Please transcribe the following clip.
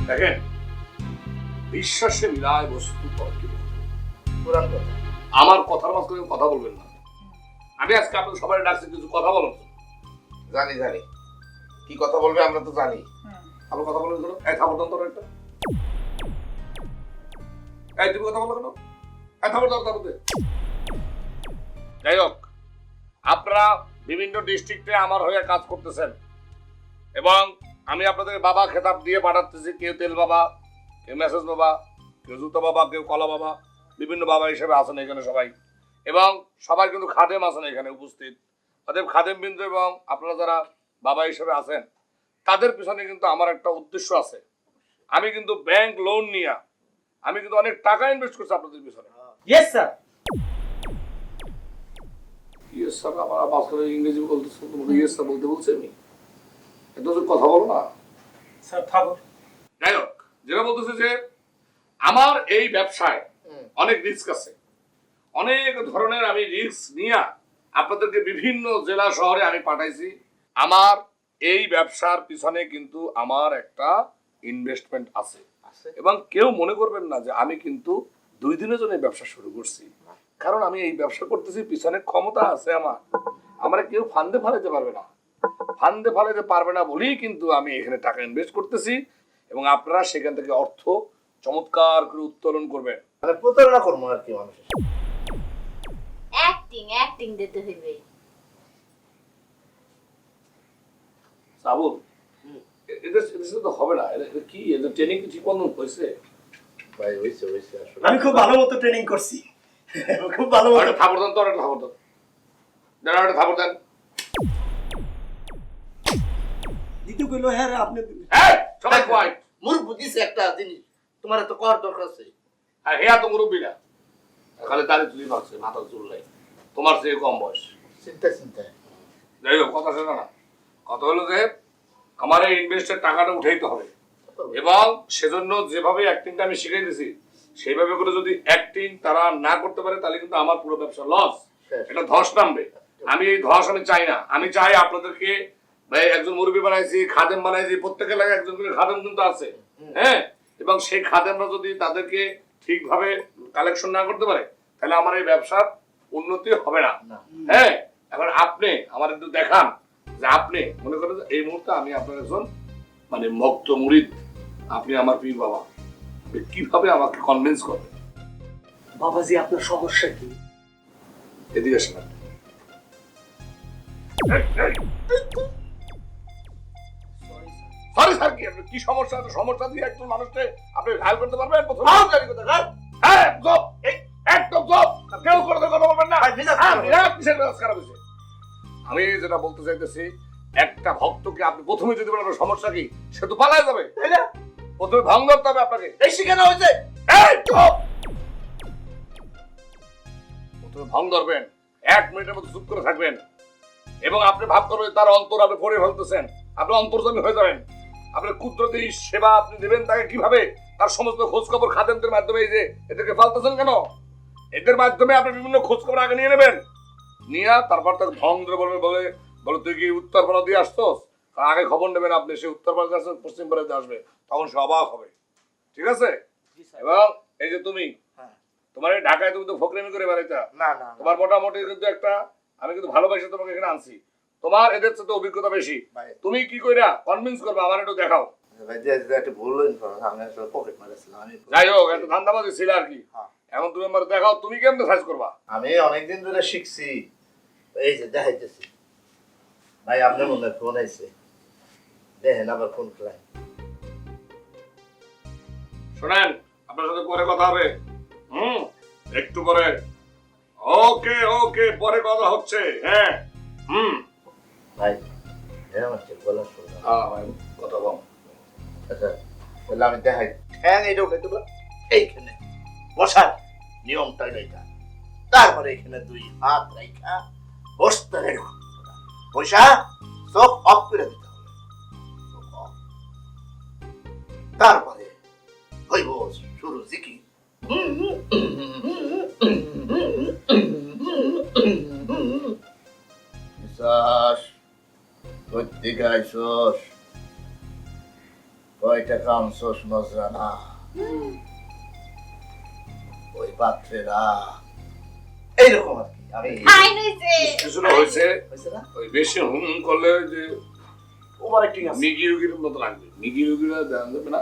দেখেন, বিশ্বাসে মিলায় বস্তু তর্কে পুরান কথা। আমার কথার মাঝখানে কথা বলবেন না। আমি আজকে আপনাদের সবাই ডাকছি কিছু কথা বলার জন্য। জানি জানি কি কথা বলবে আমরা তো জানি। আপনার কথা বলেন কেন? এই থাপড় দেন তোর একটা। এই তুমি কথা বলো কেন? এই থাপড় দাও, থাপড় দে। যাই হোক, আপনারা বিভিন্ন ডিস্ট্রিক্টে আমার হয়ে কাজ করতেছেন এবং আমি আপনাদের বাবা খেতাব দিয়ে পাঠাতেছি। কেউ তেল বাবা, কেউ মেসেজ বাবা, কেউ জুতো বাবা, কেউ কলা বাবা, বিভিন্ন বাবা হিসেবে আছেন এখানে সবাই। এবং সবাই কিন্তু খাদেম আছেন এখানে উপস্থিত। অতএব খাদেম বিন্দু এবং আপনারা যারা বাবা হিসেবে আছেন তাদের পিছনে কিন্তু আমার একটা উদ্দেশ্য আছে। আমি কিন্তু ব্যাংক লোন নিয়ে আমি কিন্তু অনেক টাকা ইনভেস্ট করছি আপনাদের পিছনে। Yes sir. ইয়েস স্যার, আমার মাঝখানে ইংরেজি বলতেছো, তোমাকে ইয়েস স্যার বলতে বলছি আমি? এত কথা বলো না স্যার থাকুন। যাই হোক, যেটা বলতেছে যে আমার এই ব্যবসায় অনেক রিস্ক আছে। অনেক ধরনের আমি রিস্ক নিয়ে আপনাদেরকে বিভিন্ন জেলা শহরে আমি পাঠাইছি। আমার এই ব্যবসার পিছনে কিন্তু আমার একটা ইনভেস্টমেন্ট আছে এবং কেউ মনে করবেন না যে আমি কিন্তু 2 দিনের জন্য এই ব্যবসা শুরু করছি। কারণ আমি এই ব্যবসা করতেছি, পিছনে ক্ষমতা আছে আমার কেউ ফান্দে ফালাইতে পারবে না। ফান্দে ফালাইতে পারবে না বলেই কিন্তু আমি এখানে টাকা ইনভেস্ট করতেছি এবং আপনারা সেখান থেকে অর্থ চমৎকার করে উত্তোলন করবেন। মানে প্রতারণা করবো আর কি মানুষের। অ্যাক্টিং দিতে হইবে। সাবুল, এটা তো হবে না। এটা কি ট্রেনিং কি ঠিক মতো হয়েছে? ভাই হইছে হইছে আসলে। আমি খুব ভালো মতো ট্রেনিং করছি। খুব ভালো মতো। একটা থাপড় দেন তো, একটা থাপড় দেন। যারা একটা থাপড় দেন। দিতে কইলো হ্যাঁ রে আপনি। এই সবাই কোয়াইট। মুরব্বি দিছে একটা জিনিস, তোমার তো কর দরকার আছে। আর হেয়া তো মুরব্বী না, খালি দাড়ি তুলি ভাগছে, মাথা চুল নাই। তোমার চেয়ে কম বয়স। চিন্তা চিন্তা। যাই হোক, কথা শোনা না। কথা হলো যে আমার এই ইনভেস্টের টাকাটা উঠাইতে হবে এবং সেজন্য যেভাবে অ্যাক্টিংটা আমি শিখিয়ে দিয়েছি সেইভাবে করে যদি অ্যাক্টিং তারা না করতে পারে তাহলে কিন্তু আমার পুরো ব্যবসা লস। এটা ধস নামবে। আমি এই ধস আমি চাই না। আমি চাই আপনাদেরকে একজন মুরব্বী বানাইছি, খাদেম বানাইছি, প্রত্যেকের লাগে একজন করে খাদেম কিন্তু আছে। হ্যাঁ, এবং সেই খাদেমরা যদি তাদেরকে ঠিকভাবে কালেকশন না করতে পারে তাহলে আমার এই ব্যবসার উন্নতি হবে না। হ্যাঁ, এখন আপনি আমার একটু দেখান যে আপনি মনে করেন এই মুহূর্তে আমি আপনার একজন মানে ভক্ত মুরিদ, আপনি আমার পীর বাবা, কিভাবে আমাকে কনভিন্স করবেন? বাবাজি আপনার সমস্যা কি? এদিকে আসেন। সরি স্যার, কি সমস্যা? সমস্যা দিয়ে একজন মানুষকে আপনি ঘায়ল করতে পারবেন? একদম কেউ করে কথা বলবেন না। আমি যেটা বলতে চাইতেছি, একটা ভক্তকে আপনি প্রথমে যদি বলেন সমস্যা কি, সে তো পালায় যাবে। প্রথমে ভঙ্গ করতে হবে আপনাকে। এই শিখানো হয়েছে। প্রথমে ভঙ্গ ধরবেন, 1 মিনিটের মতো চুপ করে থাকবেন এবং আপনি ভাব করবেন তার অন্তর আপনি পড়ে ফেলতেছেন। আপনি অন্তর্যামী হয়ে যাবেন। আপনার কুদরতি সেবা আপনি দেবেন তাকে কিভাবে, তার সমস্ত খোঁজ খবর খাদেমদের মাধ্যমে। এই যে এদেরকে ফালতেছেন কেন, এদের মাধ্যমে আপনি বিভিন্ন খোঁজ খবর আগে নিয়ে নেবেন। নিয়ে তারপর তাকে ভঙ্গ ধরে বলবেন, বলে তুই কি উত্তরপাড়া দিয়ে আসতোস? আগে খবর নেবেন আপনি, সে উত্তরপাড়া দিয়ে আসবেন, পশ্চিম পাড়াতে আসবে, তখন সে অবাক হবে। ঠিক আছে? এবং এই যে তুমি তোমার এই ঢাকায় তুমি তো ফকরেমি করে বেড়াইতা না না, তোমার মোটামুটি কিন্তু একটা আমি কিন্তু ভালোবাসি তোমাকে এখানে আনছি। তোমার এদের সাথে অভিজ্ঞতা বেশি। তুমি কি কইরা কনভিন্স করবে আমার একটু দেখাও। ভাই যে একটা ভুল ইনফরমেশন, আমি আসলে পকেট মারছিলাম। আমি যাই হোক, একটা ধান্দাবাজি ছিল আর কি। এখন তুমি আমার দেখাও তুমি কেমনে সাইজ করবা। আমি অনেকদিন ধরে শিখছি। এই যে দেখাইতেছি ভাই, আপনার মনে ফোন আইছে, দেখেন আবার ফোন খেলাই। শোনেন, আপনার সাথে পরে কথা হবে। একটু পরে। ওকে ওকে, পরে কথা হচ্ছে। হ্যাঁ ভাই আমার বলা শুনলাম। হ্যাঁ ভাই, কথা বল। আচ্ছা তাহলে আমি দেখাই। ঠ্যাং এইটা উঠাইতে পারো, এইখানে বসার নিয়মটা এটা। তারপরে এখানে 2 হাত রাখা বসতে হবে। পয়সা চোখ অফ করে দিতে হবে। তারপরে হইব শুরু জিকির। নিশ্বাস করতে গাইছস, কয়টা কামছোস নজরানা ওই পাত্রেরা এইরকম আর কি আমি কিছুটা হয়েছে হয়েছে না ওই বেশি হুম করলে যে ওভার অ্যাক্টিং আছে মিগি রুগীর মতো লাগবে মিগি রুগীরা দেওয়া যাবে না